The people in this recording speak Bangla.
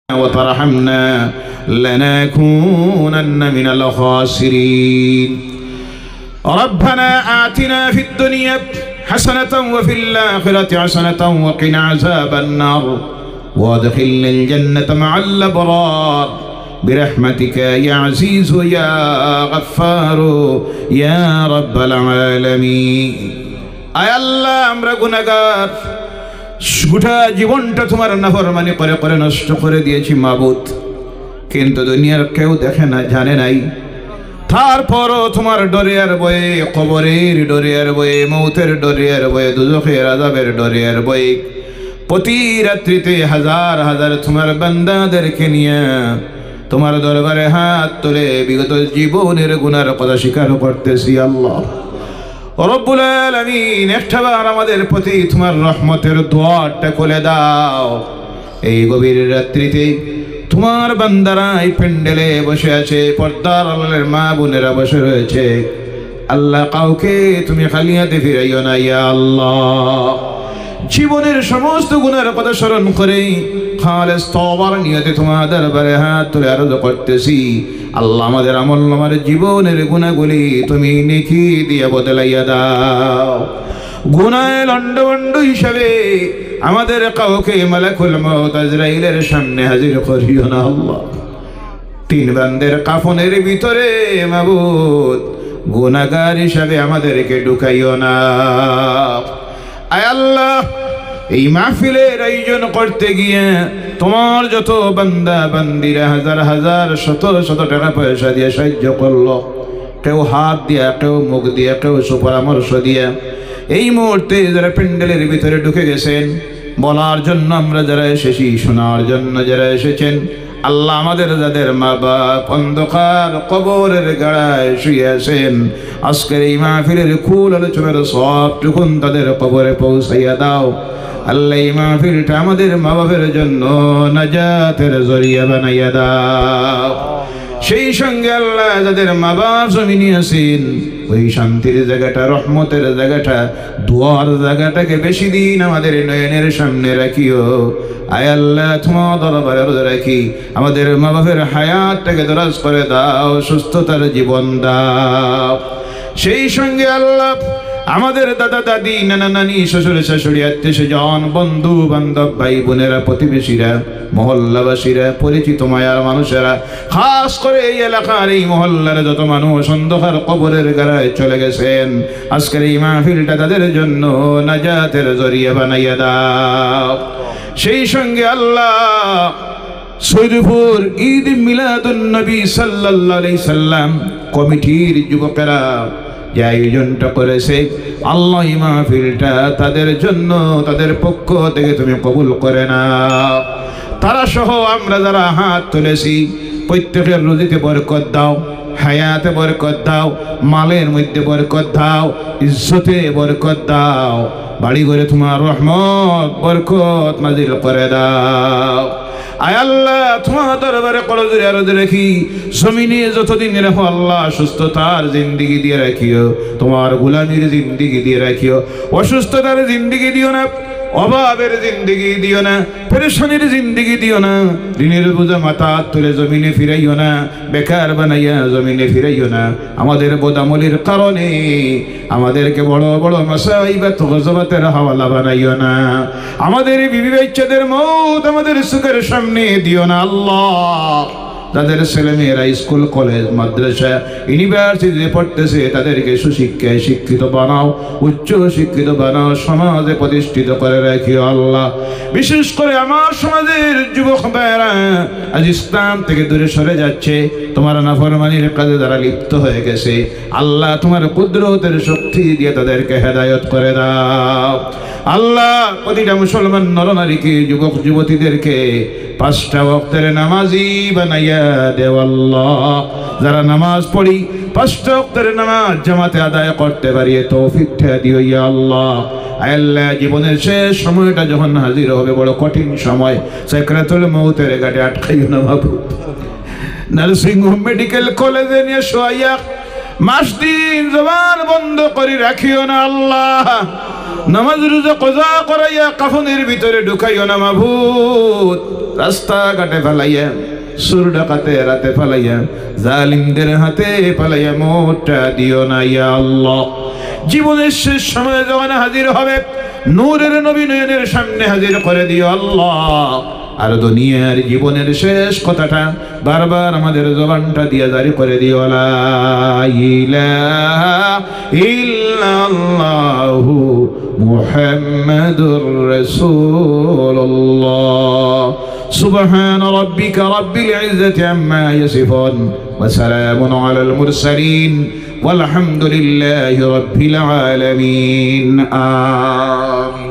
وترحمنا لنكونن من الخاسرين ربنا آتنا في الدنيا حسنة وفي الآخرة حسنة وقنا عذاب النار وادخلنا الجنة مع الأبرار برحمتك يا عزيز يا غفار يا رب العالمين আয় আল্লাহ আমরা গুনাহগার গোটা জীবনটা তোমার নাফরমানি করে করে নষ্ট করে দিয়েছি মাবুদ কিন্তু দুনিয়ার কেউ দেখে না জানে নাই তারপরও তোমার ডরে আর ভয়ে কবরের ডরে আর ভয়ে মৌতের ডরে আর ভয়ে দুজখের আযাবের ডরে আর ভয়ে প্রতি রাত্রিতে হাজার হাজার তোমার বান্দাদেরকে নিয়ে তোমার দরবারে হাত তুলে বিগত জীবনের গুনার কথা স্বীকার করতেছি আল্লাহ রব্বুল আলামিন একটাবার আমাদের প্রতি তোমার রহমতের দুয়ারটা খুলে দাও এই গভীর রাত্রিতে তোমার বান্দারা এই প্যান্ডেলে বসে আছে পর্দার আড়ালের মা বোনেরা বসে রয়েছে আল্লাহ কাউকে তুমি খালি হাতে ফিরাইও না ইয়া আল্লাহ জীবনের সমস্ত গুনার কথা স্মরণ করে খালেস তওবার নিয়তে তোমার দরবারে হাত তুলে আরজ করতেছি আল্লাহ আমাদের আমলনামার জীবনের গুনাহগুলি তুমি নেকি দিয়ে বদলাইয়া দাও গুনাহে লন্ডভন্ড হিসাবে আমাদের কাউকে মালাকুল মউত আজরাইলের সামনে হাজির করিও না আল্লাহ তিন বান্দের কাফনের ভিতরে মাবুদ গুনাহগার হিসাবে আমাদেরকে ঢুকাইও না আয় আল্লাহ এই মাহফিলের আয়োজন করতে গিয়ে তোমার যত বান্দা বান্দিরা হাজার হাজার শত শত টাকা পয়সা দিয়ে সাহায্য করলো কেউ হাত দিয়া কেউ মুখ দিয়া কেউ সুপরামর্শ দিয়া এই মুহূর্তে যারা প্যান্ডেলের ভিতরে ঢুকে গেছেন বলার জন্য আমরা যারা এসেছি শোনার জন্য যারা এসেছেন আল্লাহ আমাদের যাদের মা বাপ অন্ধকার কবরের গাড়ায় শুয়ে আছেন আজকের এই মাহফিলের কুল আলোচনার সবটুকুন তাদের কবরে পৌঁছাইয়া দাও আল্লাহ এই মাহফিলটা আমাদের মা বাপের জন্য নাজাতের জরিয়া বানাইয়া দাও সেই সঙ্গে আল্লাহ যাদের মা বাপ জমিনে আছেন ওই শান্তির জায়গাটা রহমতের জায়গাটা দুয়ার জায়গাটাকে বেশি দিন আমাদের নয়নের সামনে রাখিও আয় আল্লাহ তোমার দরবারে রোজা রাখি আমাদের মা বাপের হায়াতটাকে দরাজ করে দাও সুস্থতার জীবন দাও সেই সঙ্গে আল্লাহ আমাদের দাদা দাদি নানা নানি শ্বশুর শাশুড়ি আত্মীয় স্বজন বন্ধু বান্ধব ভাই বোনেরা প্রতিবেশীরা মহল্লাবাসীরা পরিচিত মায়ার মানুষেরা খাস করে এই এলাকার এই মহল্লার যত মানুষ অন্ধকার কবরের গাড়ায় চলে গেছেন আজকের এই মাহফিলটা তাদের জন্য নাজাতের জরিয়া বানাইয়া দাও সেই সঙ্গে আল্লাহ সৈয়দপুর ঈদ মিলাদুন নবী সাল্লাল্লাহু আলাইহি সাল্লাম কমিটির যুবকেরা যে আয়োজনটা করেছে আল্লাহ এই মাহফিলটা তাদের জন্য তাদের পক্ষ থেকে তুমি কবুল করে নাও তারা সহ আমরা যারা হাত তুলেছি প্রত্যেকের রুজিতে বরকত দাও হায়াতে বরকত দাও মালের মধ্যে বরকত দাও ইজ্জতে বরকত দাও বাড়ি ঘরে তোমার রহমত বরকত নাজিল করে দাও আয় আল্লাহ তোমার দরবারে কলজরে আরজ রাখি জমিনে যতদিন রাখো আল্লাহ সুস্থতার জিন্দিগি দিয়ে রাখিও তোমার গোলামির জিন্দিগি দিয়ে রাখিও অসুস্থতার জিন্দিগি দিও না অভাবের জিন্দিগি দিও না পেরেশানির জিন্দিগি দিও না ঋণের বোঝা মাথা তুলে জমিনে ফিরাইও না বেকার বানাইয়া জমিনে ফিরাইও না আমাদের বোদামলির কারণে আমাদেরকে বড় বড় মাসাইবাত গজবাতের হাওয়ালা বানাইও না আমাদের বিবি বাচ্চাদের মউত আমাদের সুখের সামনে দিও না আল্লাহ তাদের ছেলেমেয়েরা স্কুল কলেজ মাদ্রাসা ইউনিভার্সিটিতে পড়তেছে তাদেরকে সুশিক্ষায় শিক্ষিত বানাও উচ্চ শিক্ষিত বানাও সমাজে প্রতিষ্ঠিত করে রাখিও আল্লাহ বিশেষ করে আমার সমাজের যুবক ভাইয়েরা আজ ইসলাম থেকে দূরে সরে যাচ্ছে তোমার নাফরমানির কাজে যারা লিপ্ত হয়ে গেছে আল্লাহ তোমার কুদরতের শক্তি দিয়ে তাদেরকে হেদায়েত করে দাও আল্লাহ প্রতিটা মুসলমান নরনারীকে যুবক যুবতীদেরকে 5টা ওয়াক্তের নামাজি বানাইয়া দেও আল্লাহ যারা নামাজ পড়ি 5টা ওয়াক্তের নামাজ জামাতে আদায় করতে পারি তৌফিকটা দিও ইয়া আল্লাহ আল্লাহ জীবনের শেষ সময়টা যখন হাজির হবে বড় কঠিন সময় সাকরাতুল মউতের ঘাটে আটকাইও না মাবুদ নার্সিং হোম মেডিকেল কলেজে নিয়ে শোয়াইয়া মাস দিন জবান বন্ধ করে রাখিও না আল্লাহ নামাজ রোজা কজা করাইয়া কাফনের ভিতরে ঢুকাইও না মাবুদ, রাস্তাঘাটে ফেলাইয়া, সুর ডাকাতে রাতে ফেলাইয়া, জালিমদের হাতে ফেলাইয়া মোটা দিও না ইয়া আল্লাহ। জীবনের শেষ সময়ে যখন হাজির হবে, নূরের নবী নয়নের সামনে হাজির করে দিও আল্লাহ। আর দুনিয়ার জীবনের শেষ কথাটা বারবার আমাদের জবানটা দিয়ে জারি করে দিও, লা ইলাহা ইল্লাল্লাহু মুহাম্মাদুর রাসূলুল্লাহ। সুবহান রাব্বিকা রাব্বিল ইজ্জাতি আম্মা ইয়াসিফুন ওয়া সালামুন আলাল মুরসালিন ওয়ালহামদুলিল্লাহি রাব্বিল আলামিন। আমিন।